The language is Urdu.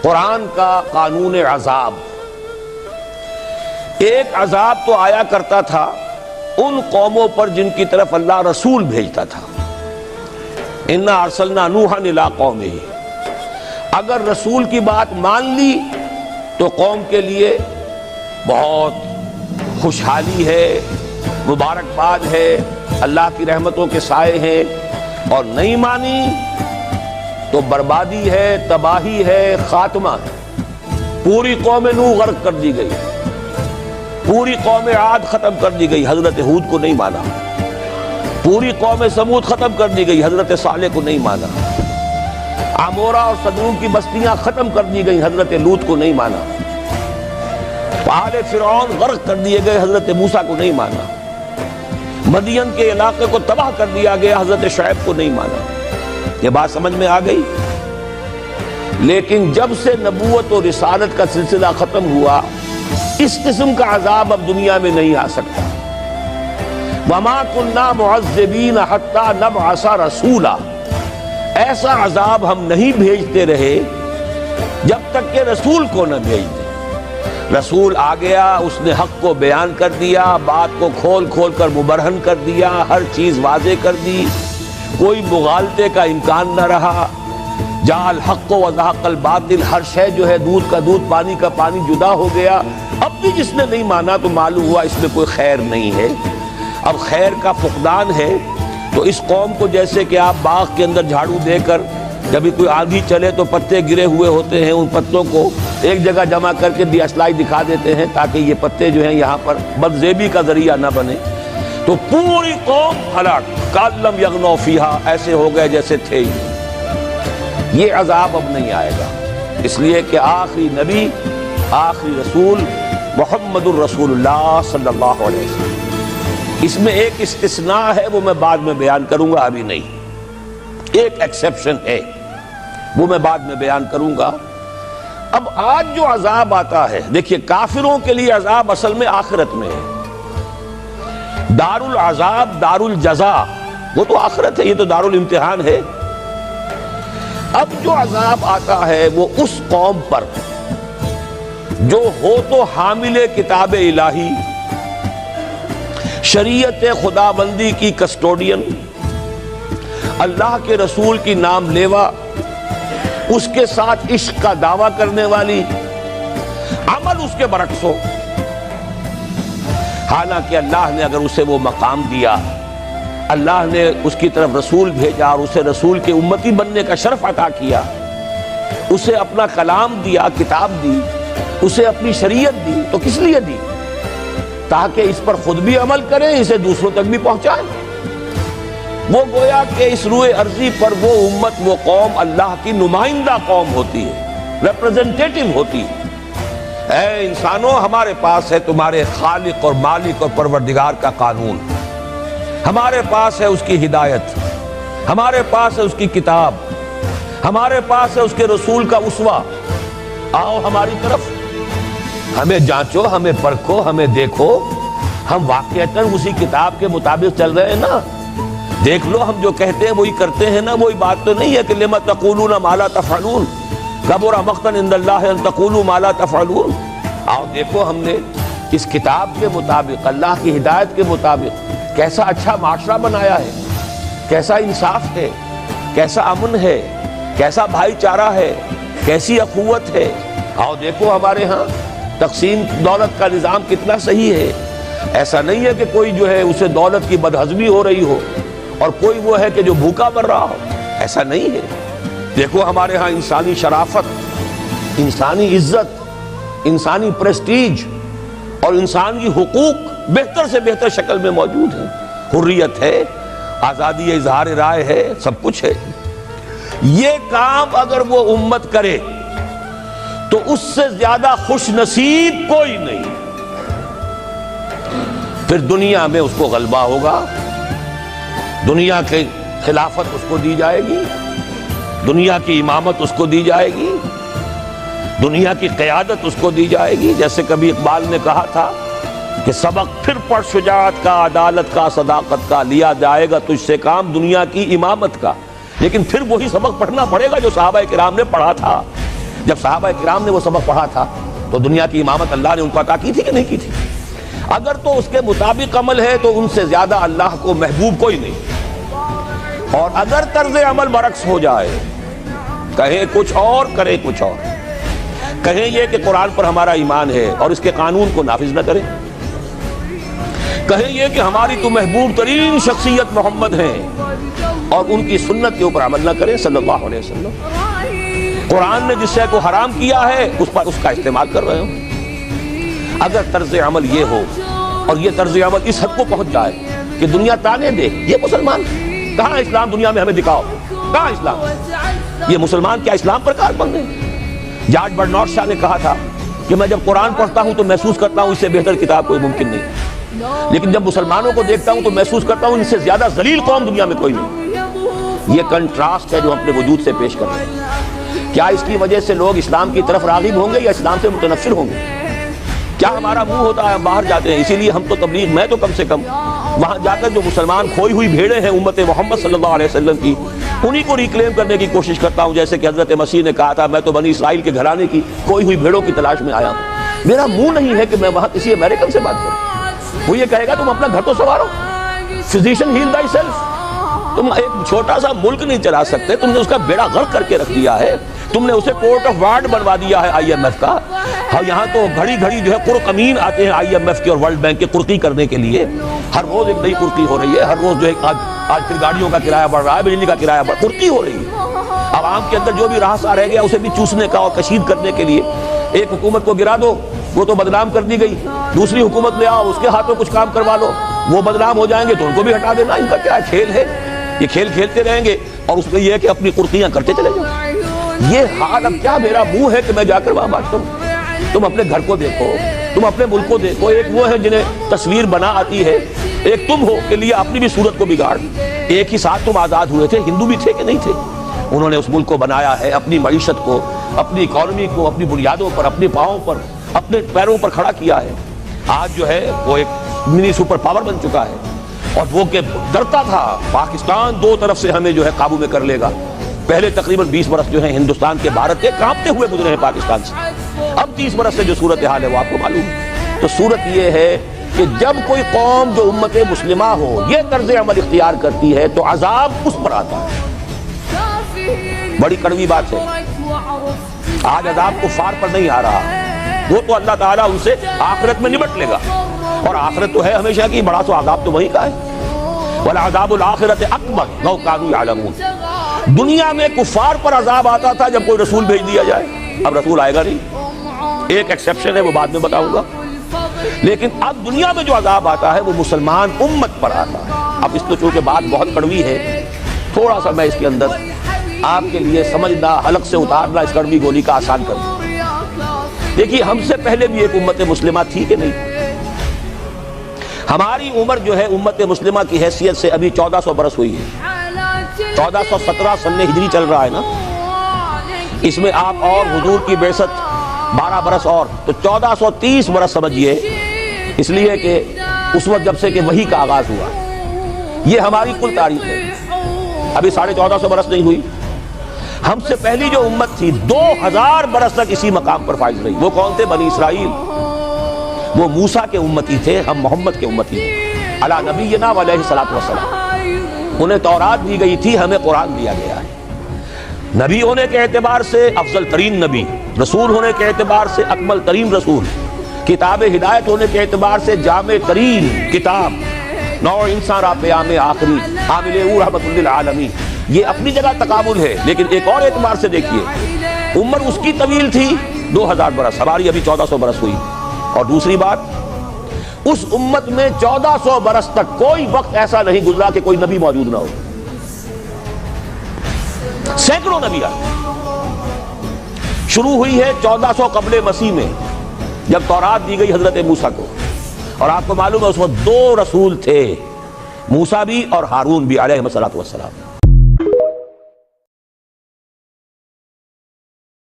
قرآن کا قانون عذاب، ایک عذاب تو آیا کرتا تھا ان قوموں پر جن کی طرف اللہ رسول بھیجتا تھا، انا ارسلنا نوحا الی قومہ، اگر رسول کی بات مان لی تو قوم کے لیے بہت خوشحالی ہے، مبارکباد ہے، اللہ کی رحمتوں کے سائے ہیں، اور نہیں مانی تو بربادی ہے، تباہی ہے، خاتمہ ہے۔ پوری قوم نوح غرق کر دی گئی، پوری قوم عاد ختم کر دی گئی، حضرت ہود کو نہیں مانا، پوری قوم سمود ختم کر دی گئی، حضرت صالح کو نہیں مانا، عمورہ اور صدوم کی بستیاں ختم کر دی گئی، حضرت لوط کو نہیں مانا، آل فرعون غرق کر دیے گئے، حضرت موسیٰ کو نہیں مانا، مدین کے علاقے کو تباہ کر دیا گیا، حضرت شعیب کو نہیں مانا۔ یہ بات سمجھ میں آ گئی؟ لیکن جب سے نبوت اور رسالت کا سلسلہ ختم ہوا، اس قسم کا عذاب اب دنیا میں نہیں آ سکتا۔ وَمَا كُنَّا مُعَذِّبِينَ حَتَّى نَبْعَثَ رَسُولًا، ایسا عذاب ہم نہیں بھیجتے رہے جب تک کہ رسول کو نہ بھیج دیں۔ رسول آ گیا، اس نے حق کو بیان کر دیا، بات کو کھول کھول کر مبرہن کر دیا، ہر چیز واضح کر دی، کوئی مغالطے کا امکان نہ رہا، جاء الحق وزهق الباطل، ہر شے جو ہے دودھ کا دودھ، پانی کا پانی جدا ہو گیا۔ اب بھی جس نے نہیں مانا تو معلوم ہوا اس میں کوئی خیر نہیں ہے، اب خیر کا فقدان ہے۔ تو اس قوم کو جیسے کہ آپ باغ کے اندر جھاڑو دے کر جب بھی کوئی آندھی چلے تو پتے گرے ہوئے ہوتے ہیں، ان پتوں کو ایک جگہ جمع کر کے دیاسلائی دکھا دیتے ہیں تاکہ یہ پتے جو ہیں یہاں پر بدزیبی کا ذریعہ نہ بنے، تو پوری قوم ہلاک، کأن لم یغنوا فیہا، ایسے ہو گئے جیسے تھے ہی۔ یہ عذاب اب نہیں آئے گا، اس لیے کہ آخری نبی، آخری رسول محمد الرسول اللہ صلی اللہ علیہ وسلم۔ اس میں ایک استثناء ہے، وہ میں بعد میں بیان کروں گا، ابھی نہیں۔ ایک ایکسیپشن ہے، وہ میں بعد میں بیان کروں گا۔ اب آج جو عذاب آتا ہے، دیکھیے کافروں کے لیے عذاب اصل میں آخرت میں ہے، دار العذاب دار الجزا وہ تو آخرت ہے، یہ تو دار الامتحان ہے۔ اب جو عذاب آتا ہے وہ اس قوم پر جو ہو تو حامل کتاب الہی، شریعت خدا بندی کی کسٹوڈین، اللہ کے رسول کی نام لیوا، اس کے ساتھ عشق کا دعویٰ کرنے والی، عمل اس کے برعکس ہو۔ حالانکہ اللہ نے اگر اسے وہ مقام دیا، اللہ نے اس کی طرف رسول بھیجا اور اسے رسول کے امتی بننے کا شرف عطا کیا، اسے اپنا کلام دیا، کتاب دی، اسے اپنی شریعت دی، تو کس لیے دی؟ تاکہ اس پر خود بھی عمل کریں، اسے دوسروں تک بھی پہنچائیں۔ وہ گویا کہ اس روئے ارضی پر وہ امت، وہ قوم اللہ کی نمائندہ قوم ہوتی ہے، ریپرزنٹیٹو ہوتی ہے۔ اے انسانوں، ہمارے پاس ہے تمہارے خالق اور مالک اور پروردگار کا قانون، ہمارے پاس ہے اس کی ہدایت، ہمارے پاس ہے اس کی کتاب، ہمارے پاس ہے اس کے رسول کا اسوہ۔ آؤ ہماری طرف، ہمیں جانچو، ہمیں پرکھو، ہمیں دیکھو، ہم واقعتاً اسی کتاب کے مطابق چل رہے ہیں نا؟ دیکھ لو، ہم جو کہتے ہیں وہی کرتے ہیں نا؟ وہی بات تو نہیں ہے کہ لما تقولون ما لا تفعلون، کبر مقتا عند اللہ ان تقولوا ما لا تفعلون۔ آؤ دیکھو، ہم نے اس کتاب کے مطابق، اللہ کی ہدایت کے مطابق کیسا اچھا معاشرہ بنایا ہے، کیسا انصاف ہے، کیسا امن ہے، کیسا بھائی چارہ ہے، کیسی اخوت ہے۔ آؤ دیکھو ہمارے ہاں تقسیم دولت کا نظام کتنا صحیح ہے۔ ایسا نہیں ہے کہ کوئی جو ہے اسے دولت کی بدہضمی ہو رہی ہو اور کوئی وہ ہے کہ جو بھوکا مر رہا ہو، ایسا نہیں ہے۔ دیکھو ہمارے ہاں انسانی شرافت، انسانی عزت، انسانی پریسٹیج اور انسانی حقوق بہتر سے بہتر شکل میں موجود ہیں، حریت ہے، آزادی اظہار رائے ہے، سب کچھ ہے۔ یہ کام اگر وہ امت کرے تو اس سے زیادہ خوش نصیب کوئی نہیں۔ پھر دنیا میں اس کو غلبہ ہوگا، دنیا کی خلافت اس کو دی جائے گی، دنیا کی امامت اس کو دی جائے گی، دنیا کی قیادت اس کو دی جائے گی۔ جیسے کبھی اقبال نے کہا تھا کہ سبق پھر پڑھ شجاعت کا، عدالت کا، صداقت کا، لیا جائے گا تجھ سے کام دنیا کی امامت کا۔ لیکن پھر وہی سبق پڑھنا پڑے گا جو صحابہ کرام نے پڑھا تھا، جب صحابہ کرام نے وہ سبق پڑھا تھا تو دنیا کی امامت اللہ نے ان کو عطا کی تھی کہ نہیں کی تھی؟ اگر تو اس کے مطابق عمل ہے تو ان سے زیادہ اللہ کو محبوب کوئی نہیں، اور اگر طرز عمل برعکس ہو جائے، کہیں کچھ اور کرے کچھ اور، کہیں یہ کہ قرآن پر ہمارا ایمان ہے اور اس کے قانون کو نافذ نہ کریں، کہیں یہ کہ ہماری تو محبوب ترین شخصیت محمد ہیں اور ان کی سنت کے اوپر عمل نہ کریں صلی اللہ علیہ وسلم، قرآن نے جس شے کو حرام کیا ہے اس پر اس کا استعمال کر رہے ہوں، اگر طرز عمل یہ ہو اور یہ طرز عمل اس حد کو پہنچ جائے کہ دنیا تانے دے یہ مسلمان کہاں اسلام، دنیا میں ہمیں دکھاؤ کہاں اسلام، یہ مسلمان کیا اسلام پر کار بن گئے؟ جارج برنارڈ شاہ نے کہا تھا کہ میں جب قرآن پڑھتا ہوں تو محسوس کرتا ہوں اس سے بہتر کتاب کوئی ممکن نہیں، لیکن جب مسلمانوں کو دیکھتا ہوں تو محسوس کرتا ہوں ان سے زیادہ ذلیل قوم دنیا میں کوئی نہیں۔ یہ کنٹراسٹ ہے جو اپنے وجود سے پیش کر رہے ہیں۔ کیا اس کی وجہ سے لوگ اسلام کی طرف راغب ہوں گے یا اسلام سے متنفر ہوں گے؟ کیا ہمارا منہ ہوتا ہے ہم باہر جاتے ہیں؟ اسی لیے ہم تو تبلیغ، میں تو کم سے کم وہاں جا کر جو مسلمان کھوئی ہوئی بھیڑیں ہیں امت محمد صلی اللہ علیہ وسلم کی، انہی کو ریکلیم کرنے کی کوشش کرتا ہوں، جیسے کہ حضرت مسیح نے کہا تھا میں تو بنی اسرائیل کے گھرانے کی کھوئی ہوئی بھیڑوں کی تلاش میں آیا ہوں۔ میرا منہ نہیں ہے کہ میں وہاں کسی امریکن سے بات کروں، وہ یہ کہے گا تم اپنا گھر تو سنوارو، فزیشین ہیل تھائی سیلف، تم ایک چھوٹا سا ملک نہیں چلا سکتے، تم نے اس کا بیڑا غرق کر کے رکھ دیا ہے، تم نے اسے کورٹ آف وارڈ بنوا دیا ہے IMF کا، اور یہاں تو گھڑی گھڑی جو ہے قرقمین آتے ہیں IMF کے اور ورلڈ بینک کے قرقی کرنے کے لیے، ہر روز ایک نئی قرقی ہو رہی ہے، ہر روز جو ہے آج پھر گاڑیوں کا کرایہ بڑھ رہا ہے، بجلی کا کرایہ بڑھ، قرقی ہو رہی ہے، عوام کے اندر جو بھی راستہ رہ گیا اسے بھی چوسنے کا اور کشید کرنے کے لیے، ایک حکومت کو گرا دو وہ تو بدنام کر دی گئی، دوسری حکومت لے آؤ اس کے ہاتھوں کچھ کام کروا لو، وہ بدنام ہو جائیں گے تو ان کو بھی ہٹا دینا، ان کا کیا کھیل ہے؟ یہ کھیل کھیلتے رہیں گے اور اس میں یہ ہے کہ اپنی قرقیاں کرتے چلے جائیں۔ یہ حال اب کیا میرا منہ ہے کہ میں جا کر وہاں بات کروں؟ تم اپنے گھر کو دیکھو، تم اپنے ملک کو دیکھو، ایک وہ ہے جنہیں تصویر بنا آتی ہے، ایک تم ہو کہ لیے اپنی بھی صورت کو بگاڑ، ایک ہی ساتھ تم آزاد ہوئے تھے، ہندو بھی تھے کہ نہیں تھے، انہوں نے اس ملک کو بنایا ہے، اپنی معیشت کو، اپنی اکانومی کو اپنی بنیادوں پر، اپنے پاؤں پر، اپنے پیروں پر کھڑا کیا ہے۔ آج جو ہے وہ ایک منی سپر پاور بن چکا ہے، اور وہ کہ ڈرتا تھا پاکستان دو طرف سے ہمیں جو ہے قابو میں کر لے گا، پہلے تقریباً 20 برس جو ہے ہندوستان کے بھارت کے کانپتے ہوئے گزرے ہیں پاکستان سے، اب 30 برس سے جو صورتحال ہے وہ آپ کو معلوم ہے۔ تو صورت یہ ہے کہ جب کوئی قوم جو امت مسلمہ ہو یہ طرز عمل اختیار کرتی ہے تو عذاب اس پر آتا ہے۔ بڑی کڑوی بات ہے، آج عذاب کفار پر نہیں آ رہا، وہ تو اللہ تعالیٰ ان سے آخرت میں نمٹ لے گا، اور آخرت تو ہے ہمیشہ کی، بڑا سو عذاب تو وہی کا ہے۔ وَالْعَذَابُ الْآخِرَةِ أَكْبَرُ لَوْ كَانُوا يَعْلَمُونَ۔ دنیا میں کفار پر عذاب آتا تھا جب کوئی رسول بھیج دیا جائے، اب رسول آئے گا نہیں، ایک ایکسیپشن ہے وہ بعد میں بتاؤں گا، لیکن اب دنیا میں جو عذاب آتا ہے وہ مسلمان امت پر آتا ہے۔ اب اس کو چونکہ بات بہت کڑوی ہے، تھوڑا سا میں اس کے اندر آپ کے لیے سمجھنا، حلق سے اتارنا اس کڑوی گولی کا آسان کر دوں۔ دیکھیے ہم سے پہلے بھی ایک امت مسلمہ تھی کہ نہیں؟ ہماری عمر جو ہے امت مسلمہ کی حیثیت سے ابھی 1400 برس ہوئی ہے، 1417 سن ہجری چل رہا ہے نا، اس میں آپ اور حضور کی بعثت 12 برس اور، تو 1430 برس سمجھیے، اس لیے کہ اس وقت جب سے کہ وحی کا آغاز ہوا، یہ ہماری کل تاریخ ہے، ابھی 1450 برس نہیں ہوئی۔ ہم سے پہلی جو امت تھی 2000 برس تک اسی مقام پر فائز رہی، وہ کون تھے؟ بنی اسرائیل، وہ موسیٰ کے امتی تھے، ہم محمد کے امتی تھے، علی نبینا علیہ الصلوۃ والسلام۔ انہیں تورات دی گئی تھی، ہمیں قرآن دیا گیا ہے۔ نبی ہونے کے اعتبار سے افضل ترین نبی، رسول ہونے کے اعتبار سے اکمل ترین رسول، کتاب ہدایت ہونے کے اعتبار سے جامع ترین کتاب، نوع انسان را پیام آخری حامل او رحمت للعالمین، یہ اپنی جگہ تقابل ہے، لیکن ایک اور اعتبار سے دیکھیے عمر اس کی طویل تھی 2000 برس، ہماری ابھی 1400 برس ہوئی۔ اور دوسری بات، اس امت میں 1400 برس تک کوئی وقت ایسا نہیں گزرا کہ کوئی نبی موجود نہ ہو، سینکڑوں نبی آئے۔ شروع ہوئی ہے 1400 قبل مسیح میں جب تورات دی گئی حضرت موسیٰ کو، اور آپ کو معلوم ہے اس وقت 2 رسول تھے، موسیٰ بھی اور ہارون بھی علیہ الصلوۃ والسلام۔